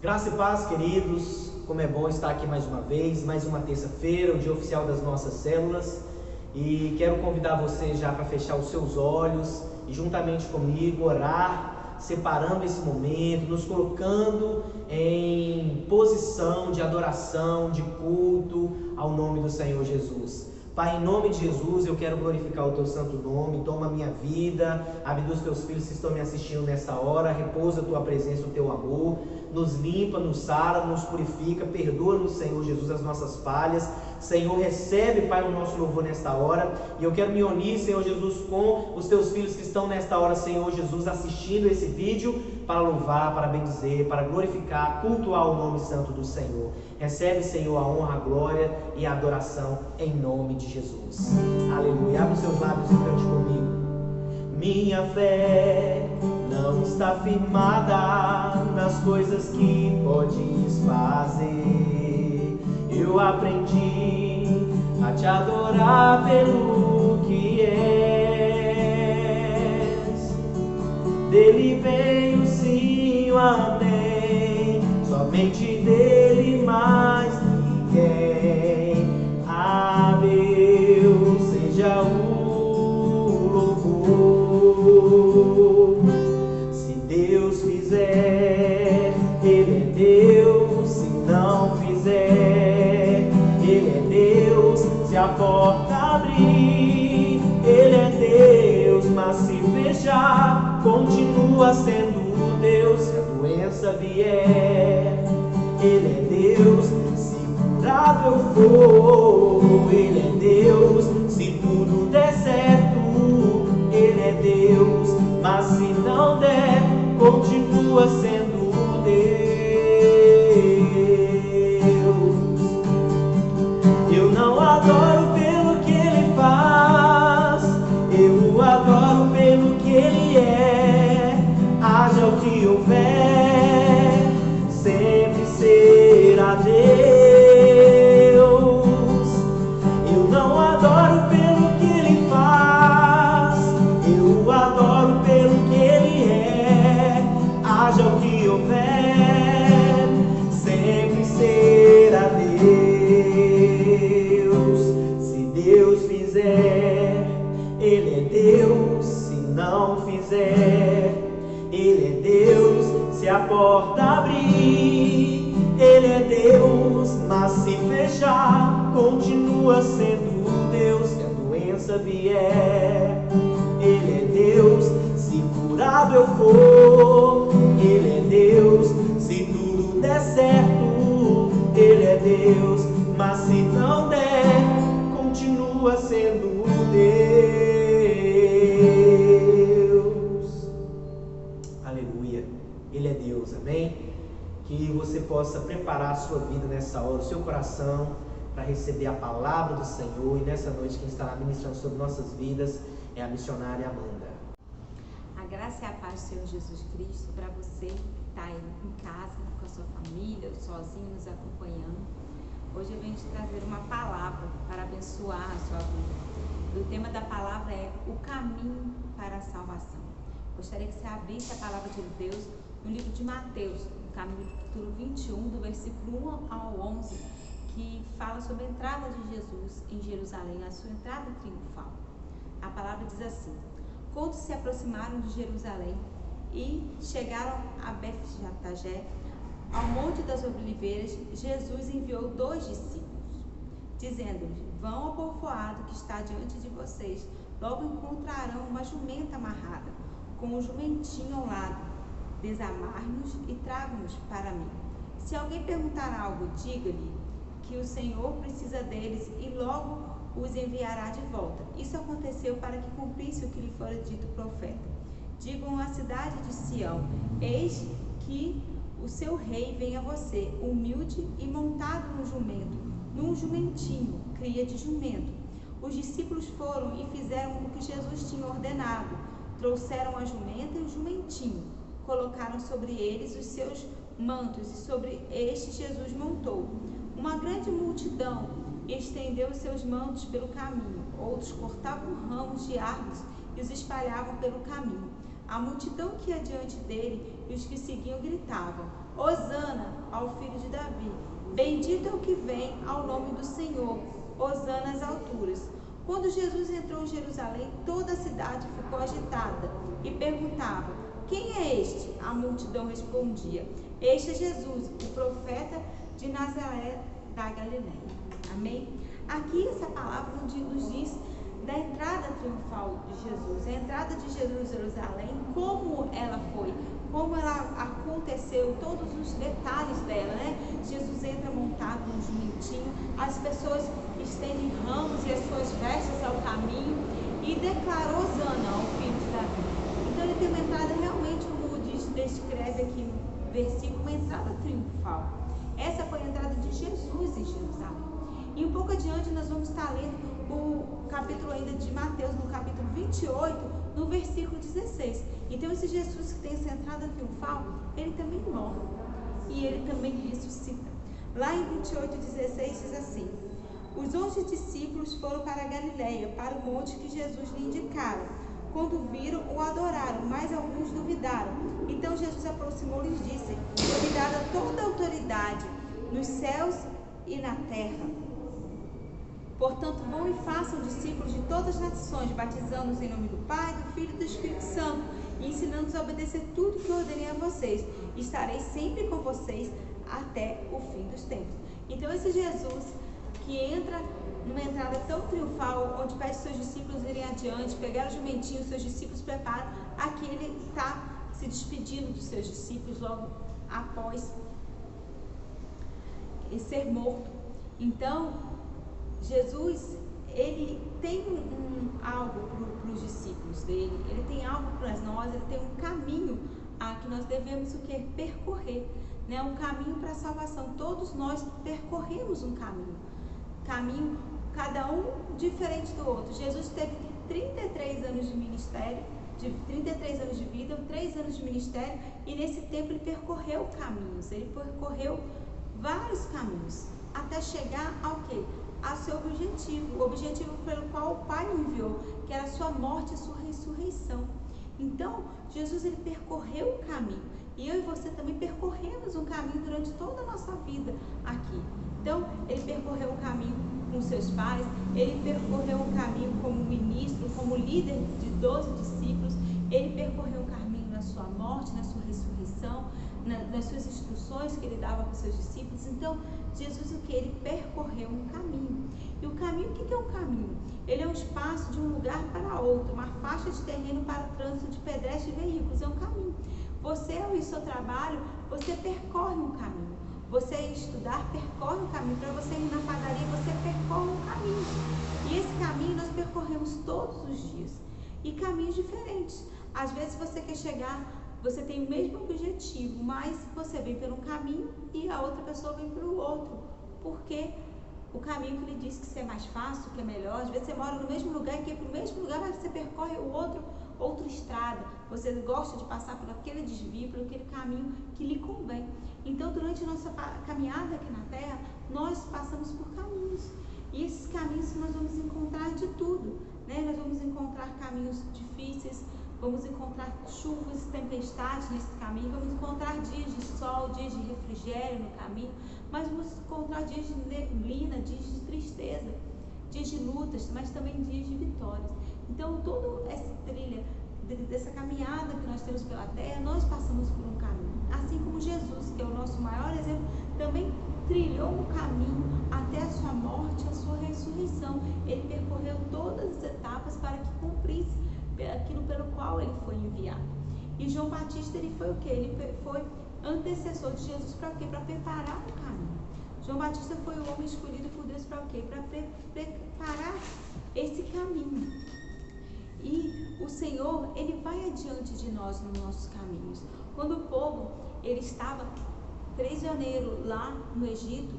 Graça e paz, queridos. Como é bom estar aqui mais uma vez, mais uma terça-feira, o dia oficial das nossas células. E quero convidar você já para fechar os seus olhos e juntamente comigo orar, separando esse momento, nos colocando em posição de adoração, de culto ao nome do Senhor Jesus. Pai, em nome de Jesus, eu quero glorificar o Teu santo nome. Toma a minha vida, a vida dos Teus filhos que estão me assistindo nessa hora. Repousa a Tua presença, o Teu amor. Nos limpa, nos sara, nos purifica. Perdoa-nos, Senhor Jesus, as nossas falhas. Senhor, recebe, Pai, o nosso louvor nesta hora. E eu quero me unir, Senhor Jesus, com os Teus filhos que estão nesta hora, Senhor Jesus, assistindo esse vídeo para louvar, para bendizer, para glorificar, cultuar o nome santo do Senhor. Recebe, Senhor, a honra, a glória e a adoração em nome de Jesus. Aleluia. Abre os seus lábios e cante comigo. Minha fé não está firmada nas coisas que podes fazer. Eu aprendi a te adorar pelo que és. Dele vem o sim, o amém. Somente dele, mais ninguém. A Deus seja o louvor. Se Deus fizer, Ele é Deus. Se não fizer, Ele é Deus. Se a porta abrir, Ele é Deus. Mas se fechar, continua sendo Deus. Se a doença vier, Ele é Deus. Se curado eu for, Ele é Deus. Se tudo der certo, Ele é Deus. Mas se não der, continua sendo Deus. Eu não adoro pelo que Ele faz, eu o adoro pelo que Ele é. Haja o que houver, sempre será Deus. Eu não adoro pelo que Ele faz, eu o adoro pelo que Ele é. Haja o que houver, sempre será Deus. Se Deus fizer, Ele é Deus. Se não fizer, Ele é Deus. Se a porta abrir, Ele é Deus. Mas se fechar, continua sendo Deus. Se a doença vier, Ele é Deus. Se curado eu for, Ele é Deus. Se tudo der certo, Ele é Deus. Mas se não der, continua sendo Deus. Aleluia. Ele é Deus, amém? Que você possa preparar a sua vida nessa hora, o seu coração, para receber a palavra do Senhor. E nessa noite quem estará ministrando sobre nossas vidas é a missionária Amanda. A graça e a paz do Senhor Jesus Cristo para você que está aí em casa, com a sua família, ou sozinho nos acompanhando. Hoje eu venho te trazer uma palavra para abençoar a sua vida. O tema da palavra é o caminho para a salvação. Gostaria que você abrisse a palavra de Deus no livro de Mateus, no capítulo 21, do versículo 1 ao 11, que fala sobre a entrada de Jesus em Jerusalém, a sua entrada triunfal. A palavra diz assim: quando se aproximaram de Jerusalém e chegaram a Betfagé, ao Monte das Oliveiras, Jesus enviou 2 discípulos, dizendo-lhes: vão ao povoado que está diante de vocês, logo encontrarão uma jumenta amarrada, com um jumentinho ao lado. Desamarre-nos e traga-nos para mim. Se alguém perguntar algo, diga-lhe que o Senhor precisa deles e logo os enviará de volta. Isso aconteceu para que cumprisse o que lhe fora dito profeta. Digam à cidade de Sião: eis que o seu rei vem a você, humilde e montado num jumento, num jumentinho, cria de jumento. Os discípulos foram e fizeram o que Jesus tinha ordenado. Trouxeram a jumenta e o jumentinho, colocaram sobre eles os seus mantos e sobre este Jesus montou. Uma grande multidão estendeu os seus mantos pelo caminho. Outros cortavam ramos de árvores e os espalhavam pelo caminho. A multidão que ia diante dele e os que seguiam gritavam: Hosana, ao filho de Davi. Bendito é o que vem ao nome do Senhor, hosana nas alturas. Quando Jesus entrou em Jerusalém, toda a cidade ficou agitada e perguntava: quem é este? A multidão respondia: este é Jesus, o profeta de Nazaré da Galileia. Amém? Aqui essa palavra nos diz da entrada triunfal de Jesus, a entrada de Jesus em Jerusalém, como ela foi, como ela aconteceu, todos os detalhes dela, né? Jesus entra montado num jumentinho, as pessoas estendem ramos e as suas vestes ao caminho e declarou hosana ao filho de Davi. Então ele tem uma entrada realmente, como descreve aqui no versículo, uma entrada triunfal. Essa foi a entrada de Jesus em Jerusalém. E um pouco adiante nós vamos estar lendo o capítulo ainda de Mateus, no capítulo 28, no versículo 16. Então esse Jesus que tem essa entrada triunfal, ele também morre e ele também ressuscita. Lá em 28:16 diz assim: os 11 discípulos foram para a Galileia, para o monte que Jesus lhe indicara. Quando viram, o adoraram, mas alguns duvidaram. Então Jesus aproximou-lhes e disse: foi-me dada toda a autoridade nos céus e na terra. Portanto, vão e façam discípulos de todas as nações, batizando-os em nome do Pai, do Filho e do Espírito Santo, e ensinando-os a obedecer tudo que eu ordenei a vocês. Estarei sempre com vocês até o fim dos tempos. Então esse Jesus que entra numa entrada tão triunfal, onde pede seus discípulos irem adiante, pegar o jumentinho, seus discípulos preparam, aqui ele está se despedindo dos seus discípulos logo após ser morto. Então Jesus, ele tem algo para os discípulos dele, ele tem algo para nós, ele tem um caminho que nós devemos percorrer, né? Um caminho para a salvação. Todos nós percorremos um caminho, cada um diferente do outro. Jesus teve 33 anos de ministério, 33 anos de vida, 3 anos de ministério, e nesse tempo ele percorreu caminhos, ele percorreu vários caminhos, até chegar ao quê? A seu objetivo, o objetivo pelo qual o Pai o enviou, que era a sua morte e sua ressurreição. Então, Jesus ele percorreu o caminho, e eu e você também percorremos um caminho durante toda a nossa vida aqui. Então, ele percorreu um caminho com seus pais, ele percorreu um caminho como ministro, como líder de 12 discípulos, ele percorreu um caminho na sua morte, na sua ressurreição, nas suas instruções que ele dava para os seus discípulos. Então, Jesus, o que? Ele percorreu um caminho. E o caminho, o que é um caminho? Ele é um espaço de um lugar para outro, uma faixa de terreno para o trânsito de pedestres e veículos, é um caminho. Você, ao ir ao seu trabalho, você percorre um caminho. Você ir estudar, percorre um caminho. Para você ir na padaria, você percorre um caminho. E esse caminho nós percorremos todos os dias. E caminhos diferentes. Às vezes você quer chegar, você tem o mesmo objetivo, mas você vem por um caminho e a outra pessoa vem pelo outro. Porque o caminho que ele disse que é mais fácil, que é melhor, às vezes você mora no mesmo lugar, quer ir para o mesmo lugar, mas você percorre outra estrada. Você gosta de passar por aquele desvio, por aquele caminho que lhe convém. Então, durante a nossa caminhada aqui na Terra, nós passamos por caminhos. E esses caminhos nós vamos encontrar de tudo, né? Nós vamos encontrar caminhos difíceis, vamos encontrar chuvas, tempestades nesse caminho, vamos encontrar dias de sol, dias de refrigério no caminho, mas vamos encontrar dias de neblina, dias de tristeza, dias de lutas, mas também dias de vitórias. Então, toda essa trilha, dessa caminhada que nós temos pela terra, nós passamos por um caminho. Assim como Jesus, que é o nosso maior exemplo, também trilhou um caminho até a sua morte, a sua ressurreição. Ele percorreu todas as etapas para que cumprisse aquilo pelo qual ele foi enviado. E João Batista, ele foi o quê? Ele foi antecessor de Jesus para o quê? Para preparar o caminho. João Batista foi o homem escolhido por Deus para o quê? Para preparar esse caminho. E o Senhor, ele vai adiante de nós nos nossos caminhos. Quando o povo, ele estava prisioneiro lá no Egito,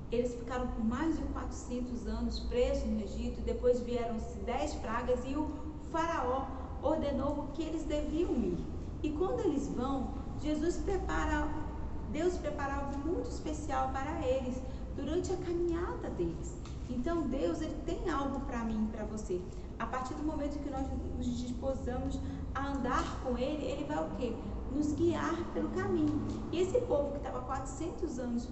eles ficaram por mais de 400 anos presos no Egito, depois vieram 10 pragas e o faraó ordenou que eles deviam ir. E quando eles vão, Deus prepara algo muito especial para eles durante a caminhada deles. Então Deus, ele tem algo para mim e para você. A partir do momento que nós nos disposamos a andar com ele, ele vai o quê? nos guiar pelo caminho. E esse povo que estava 400 anos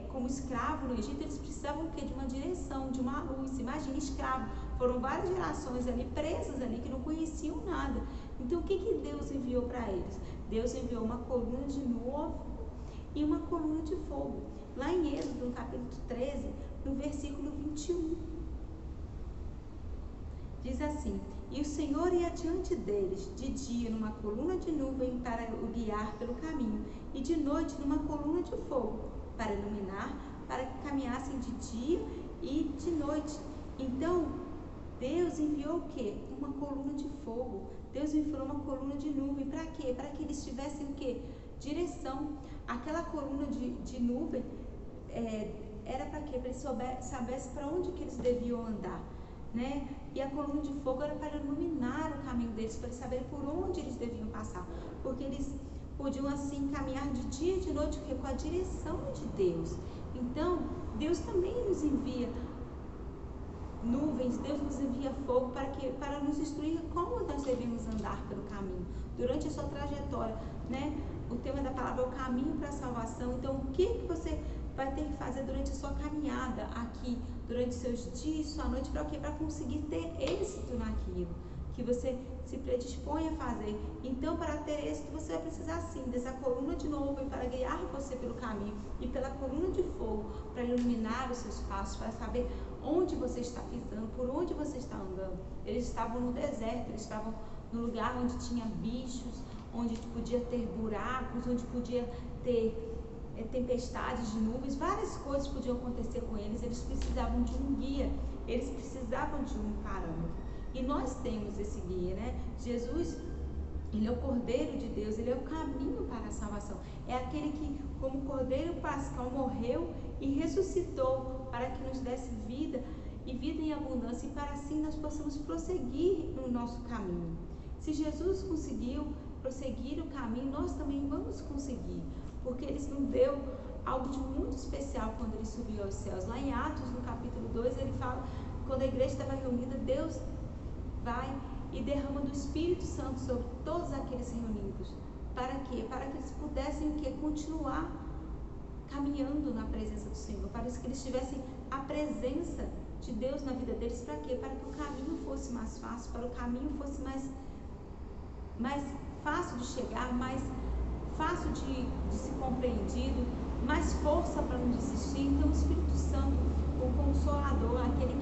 como escravo no Egito, eles precisavam de uma direção, de uma luz. Imagina, escravo, foram várias gerações ali, presas ali, que não conheciam nada. Então o que Deus enviou para eles? Deus enviou uma coluna de nuvem e uma coluna de fogo. Lá em Êxodo, no capítulo 13, no versículo 21, diz assim: e o Senhor ia diante deles, de dia numa coluna de nuvem para o guiar pelo caminho, e de noite numa coluna de fogo, para iluminar, para que caminhassem de dia e de noite. Então, Deus enviou o quê? Uma coluna de fogo. Deus enviou uma coluna de nuvem. Para quê? Para que eles tivessem o quê? Direção. Aquela coluna de nuvem era para quê? Para eles soubessem para onde que eles deviam andar, né? E a coluna de fogo era para iluminar o caminho deles, para eles saberem por onde eles deviam passar, porque eles podiam assim caminhar de dia e de noite, com a direção de Deus. Então, Deus também nos envia nuvens, Deus nos envia fogo para nos instruir como nós devemos andar pelo caminho durante a sua trajetória, né? O tema da palavra é o caminho para a salvação. Então, o que você vai ter que fazer durante a sua caminhada aqui, durante seus dias, sua noite, para o quê? Para conseguir ter êxito naquilo que você se predispõe a fazer. Então, para ter êxito, você vai precisar sim dessa coluna de nuvem para guiar você pelo caminho, e pela coluna de fogo para iluminar os seus passos, para saber onde você está pisando, por onde você está andando. Eles estavam no deserto, eles estavam no lugar onde tinha bichos, onde podia ter buracos, onde podia ter tempestades de nuvens, várias coisas podiam acontecer com eles. Eles precisavam de um guia, eles precisavam de um parâmetro. E nós temos esse guia, né? Jesus, ele é o Cordeiro de Deus, ele é o caminho para a salvação. É aquele que, como Cordeiro Pascal, morreu e ressuscitou para que nos desse vida, e vida em abundância, e para assim nós possamos prosseguir no nosso caminho. Se Jesus conseguiu prosseguir o caminho, nós também vamos conseguir, porque ele nos deu algo de muito especial quando ele subiu aos céus. Lá em Atos, no capítulo 2, ele fala, quando a igreja estava reunida, Deus vai e derrama do Espírito Santo sobre todos aqueles reunidos. Para quê? Para que eles pudessem continuar caminhando na presença do Senhor, para que eles tivessem a presença de Deus na vida deles. Para quê? Para que o caminho fosse mais fácil, para que o caminho fosse mais fácil de chegar, mais fácil de ser compreendido, mais força para não desistir. Então o Espírito Santo, o Consolador, aquele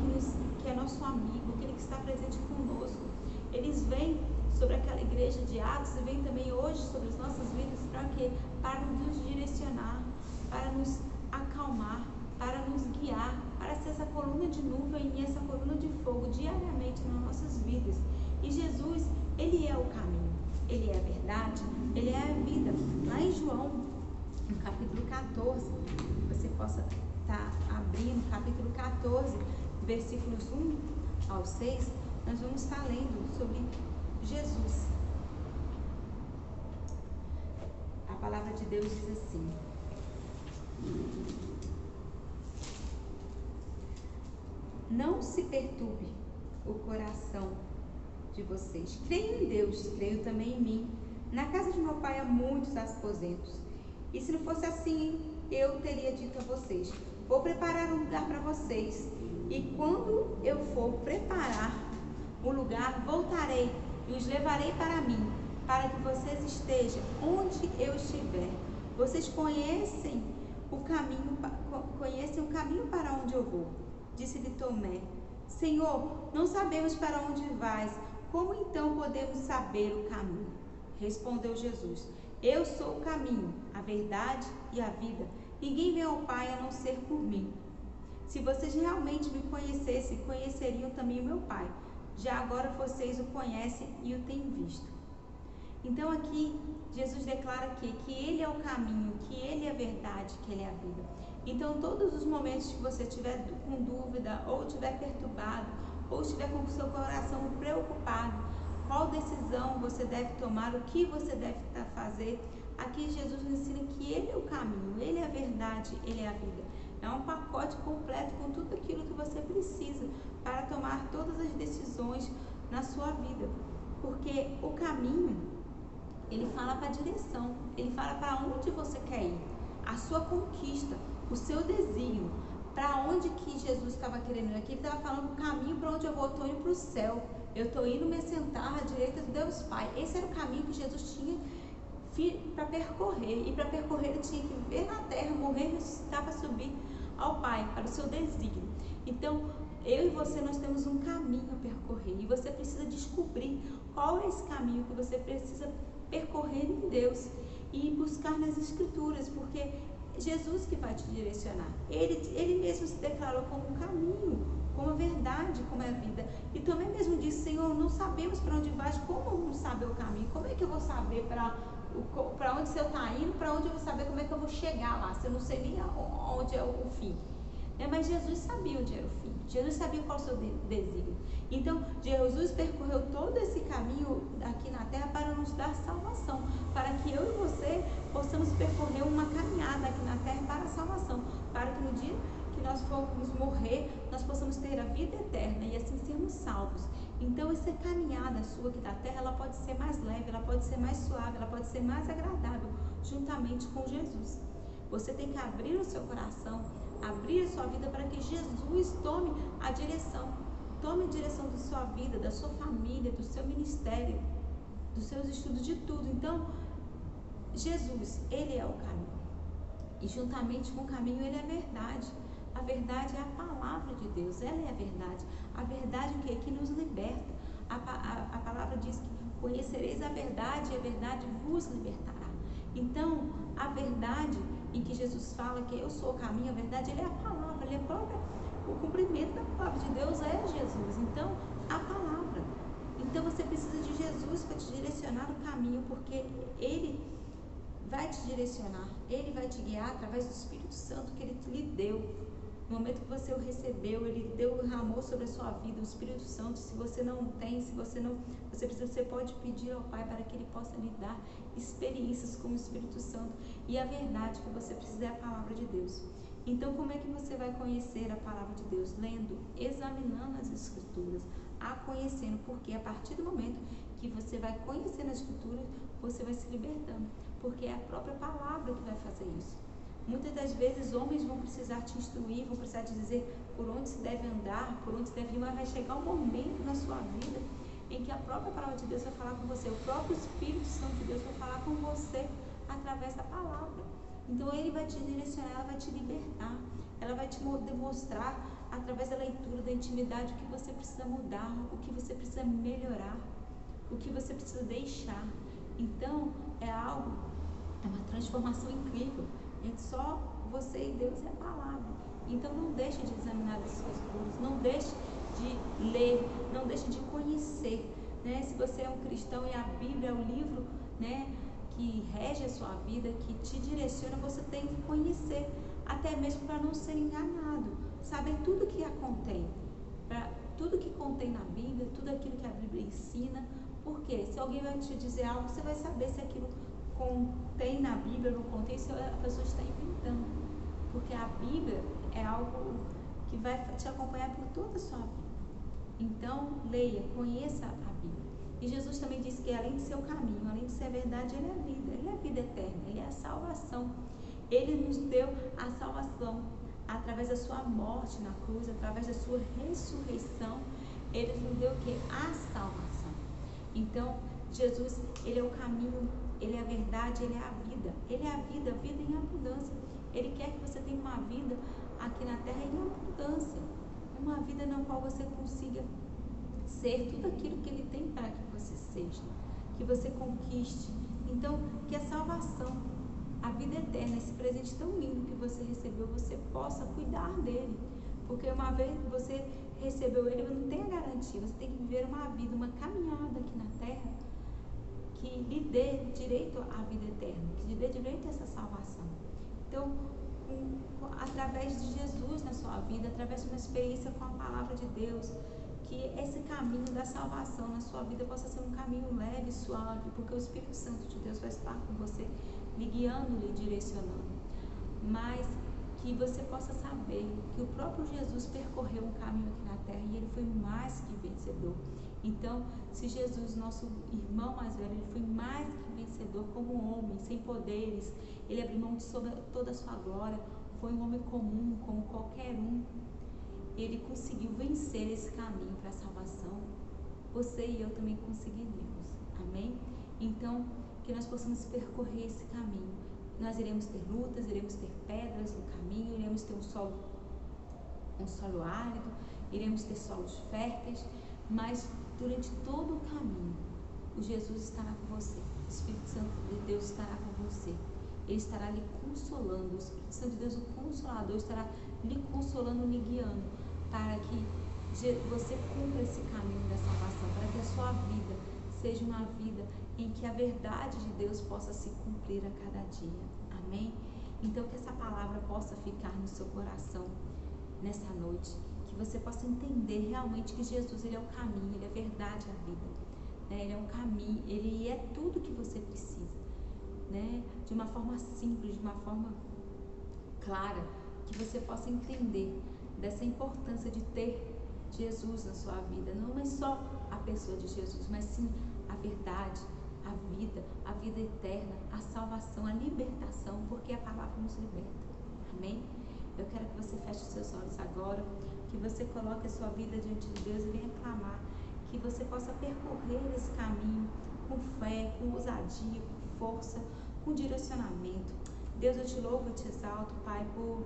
que é nosso amigo, aquele que está presente conosco, eles vêm sobre aquela igreja de Atos e vêm também hoje sobre as nossas vidas. Para quê? Para nos direcionar, para nos acalmar, para nos guiar, para ser essa coluna de nuvem e essa coluna de fogo diariamente nas nossas vidas. E Jesus, ele é o caminho, ele é a verdade, ele é a vida. Lá em João, no capítulo 14, você possa estar abrindo, capítulo 14, versículos 1 ao 6, nós vamos estar lendo sobre Jesus. A palavra de Deus diz assim: não se perturbe o coração de vocês. Creio em Deus, creio também em mim. Na casa de meu pai há muitos aposentos. E se não fosse assim, eu teria dito a vocês: vou preparar um lugar para vocês. E quando eu for preparar o lugar, voltarei e os levarei para mim, para que vocês estejam onde eu estiver. Vocês conhecem o caminho para onde eu vou. Disse-lhe Tomé: Senhor, não sabemos para onde vais. Como então podemos saber o caminho? Respondeu Jesus: eu sou o caminho, a verdade e a vida. Ninguém vem ao Pai a não ser por mim. Se vocês realmente me conhecessem, conheceriam também o meu Pai. Já agora vocês o conhecem e o têm visto. Então aqui Jesus declara que ele é o caminho, que ele é a verdade, que ele é a vida. Então todos os momentos que você estiver com dúvida, ou estiver perturbado, ou estiver com o seu coração preocupado, qual decisão você deve tomar, o que você deve fazer, aqui Jesus nos ensina que ele é o caminho, ele é a verdade, ele é a vida. É um pacote completo com tudo aquilo que você precisa para tomar todas as decisões na sua vida. Porque o caminho, ele fala para a direção, ele fala para onde você quer ir, a sua conquista, o seu desígnio, para onde que Jesus estava querendo ir. Aqui ele estava falando o caminho para onde eu vou, estou indo para o céu, eu estou indo me sentar à direita de Deus Pai. Esse era o caminho que Jesus tinha para percorrer, e para percorrer ele tinha que viver na terra, morrer e ressuscitar para subir ao Pai, para o seu desígnio. Então, eu e você, nós temos um caminho a percorrer, e você precisa descobrir qual é esse caminho que você precisa percorrer em Deus e buscar nas Escrituras, porque Jesus que vai te direcionar. Ele mesmo se declarou como um caminho, como a verdade, como é a vida. E também mesmo disse: Senhor, não sabemos para onde vais, como vamos saber o caminho? Como é que eu vou saber para onde você está indo? Para onde eu vou saber como é que eu vou chegar lá, se eu não sei nem onde é o fim? Mas Jesus sabia onde era o fim, Jesus sabia qual é o seu desígnio. Então Jesus percorreu todo esse caminho aqui na terra para nos dar salvação, para que eu e você possamos percorrer uma caminhada aqui na terra para a salvação, para que no dia que nós formos morrer, nós possamos ter a vida eterna e assim sermos salvos. Então essa caminhada sua aqui na terra, ela pode ser mais leve, ela pode ser mais suave, ela pode ser mais agradável, juntamente com Jesus. Você tem que abrir o seu coração, abrir a sua vida para que Jesus tome a direção da sua vida, da sua família, do seu ministério, dos seus estudos, de tudo. Então, Jesus, ele é o caminho, e juntamente com o caminho, ele é a verdade. A verdade é a palavra de Deus, ela é a verdade. A verdade que nos liberta. A palavra diz que conhecereis a verdade e a verdade vos libertará. Então, a verdade em que Jesus fala que eu sou o caminho, a verdade, ele é a palavra, ele é o cumprimento da palavra de Deus é Jesus. Então, a palavra. Então, você precisa de Jesus para te direcionar no caminho, porque ele vai te direcionar, ele vai te guiar através do Espírito Santo que ele lhe deu. No momento que você o recebeu, ele derramou sobre a sua vida o Espírito Santo. Se você não tem, você pode pedir ao Pai para que ele possa lhe dar experiências com o Espírito Santo. E a verdade que você precisa é a palavra de Deus. Então, como é que você vai conhecer a palavra de Deus? Lendo, examinando as Escrituras, a conhecendo, porque a partir do momento que você vai conhecendo as Escrituras, você vai se libertando, porque é a própria palavra que vai fazer isso. Muitas das vezes homens vão precisar te instruir, vão precisar te dizer por onde se deve andar, por onde se deve ir, mas vai chegar um momento na sua vida em que a própria palavra de Deus vai falar com você, o próprio Espírito Santo de Deus vai falar com você através da palavra. Então ele vai te direcionar, ela vai te libertar, ela vai te demonstrar através da leitura, da intimidade, o que você precisa mudar, o que você precisa melhorar, o que você precisa deixar. Então é uma transformação incrível. Só você e Deus é a palavra. Então não deixe de examinar as Escrituras, não deixe de ler, não deixe de conhecer, né? Se você é um cristão e a Bíblia é o livro, né, que rege a sua vida, que te direciona, você tem que conhecer, até mesmo para não ser enganado, saber tudo que a contém, tudo que contém na Bíblia, tudo aquilo que a Bíblia ensina. Porque se alguém vai te dizer algo, você vai saber se aquilo contém na Bíblia ou não contém, se a pessoa está inventando. Porque a Bíblia é algo que vai te acompanhar por toda a sua vida. Então, leia, conheça a Bíblia. E Jesus também disse que além de ser o caminho, além de ser a verdade, ele é a vida eterna, ele é a salvação. Ele nos deu a salvação através da sua morte na cruz, através da sua ressurreição. Ele nos deu o quê? A salvação. Então, Jesus, ele é o caminho, ele é a verdade, ele é a vida. Ele é a vida em abundância. Ele quer que você tenha uma vida aqui na terra em abundância. Uma vida na qual você consiga ser tudo aquilo que ele tem para que você seja. Que você conquiste. Então, que a salvação, a vida eterna, esse presente tão lindo que você recebeu, você possa cuidar dele. Porque uma vez que você recebeu ele, você não tem a garantia. Você tem que viver uma vida, uma caminhada aqui na terra que lhe dê direito à vida eterna, que lhe dê direito a essa salvação. Então, através de Jesus na sua vida, através de uma experiência com a palavra de Deus, que esse caminho da salvação na sua vida possa ser um caminho leve, suave, porque o Espírito Santo de Deus vai estar com você, lhe guiando, lhe direcionando. Mas que você possa saber que o próprio Jesus percorreu um caminho aqui na terra e ele foi mais que vencedor. Então, se Jesus, nosso irmão mais velho, ele foi mais que vencedor como homem, sem poderes, ele abriu mão de toda a sua glória, foi um homem comum, como qualquer um, ele conseguiu vencer esse caminho para a salvação. Você e eu também conseguiremos, amém? Então, que nós possamos percorrer esse caminho. Nós iremos ter lutas, iremos ter pedras no caminho, iremos ter um solo árido, iremos ter solos férteis, mas durante todo o caminho, o Jesus estará com você, o Espírito Santo de Deus estará com você, ele estará lhe consolando, o Espírito Santo de Deus, o Consolador, estará lhe consolando, lhe guiando, para que você cumpra esse caminho da salvação, para que a sua vida seja uma vida em que a verdade de Deus possa se cumprir a cada dia, amém? Então que essa palavra possa ficar no seu coração nessa noite, que você possa entender realmente que Jesus, ele é o caminho, ele é a verdade, a vida, né? Ele é um caminho, ele é tudo que você precisa, né? De uma forma simples, de uma forma clara, que você possa entender dessa importância de ter Jesus na sua vida, não é só a pessoa de Jesus, mas sim a verdade, a vida eterna, a salvação, a libertação, porque a palavra nos liberta, amém? Eu quero que você feche os seus olhos agora, que você coloque a sua vida diante de Deus e venha clamar, que você possa percorrer esse caminho com fé, com ousadia, com força, com direcionamento. Deus, eu te louvo e te exalto, Pai, por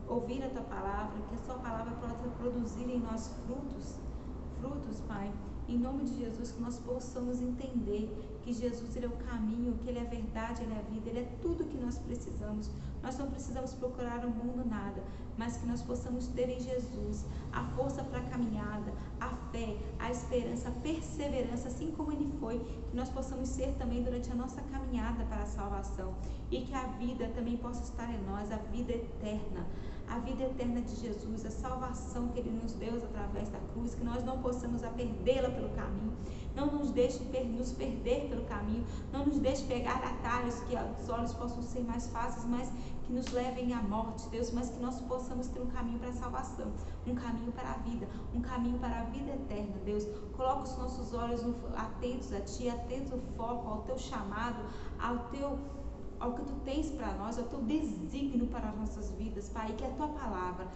ouvir a Tua palavra, que a Sua palavra possa produzir em nós frutos, Pai, em nome de Jesus, que nós possamos entender que Jesus, ele é o caminho, que ele é a verdade, ele é a vida, ele é tudo que nós precisamos. Nós não precisamos procurar no mundo nada, mas que nós possamos ter em Jesus a força para a caminhada, a fé, a esperança, a perseverança, assim como ele foi, que nós possamos ser também durante a nossa caminhada para a salvação, e que a vida também possa estar em nós, a vida eterna de Jesus, a salvação que ele nos deu através da cruz, que nós não possamos perdê-la pelo caminho, não nos deixe nos perder pelo caminho, não nos deixe pegar atalhos que os olhos possam ser mais fáceis, mas que nos levem à morte, Deus, mas que nós possamos ter um caminho para a salvação, um caminho para a vida, um caminho para a vida eterna, Deus. Coloca os nossos olhos atentos a Ti, atentos ao foco, ao Teu chamado, ao que Tu tens para nós, ao Teu desígnio para as nossas vidas, Pai, e que a Tua palavra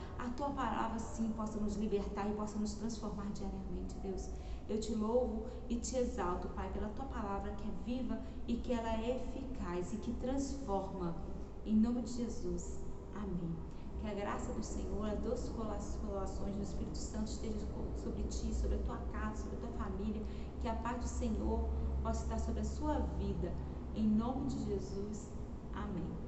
sim possa nos libertar e possa nos transformar diariamente, Deus. Eu Te louvo e Te exalto, Pai, pela Tua palavra que é viva e que ela é eficaz e que transforma, em nome de Jesus, amém. Que a graça do Senhor, as doces consolações do Espírito Santo esteja sobre Ti, sobre a Tua casa, sobre a Tua família, que a paz do Senhor possa estar sobre a sua vida, em nome de Jesus, amém.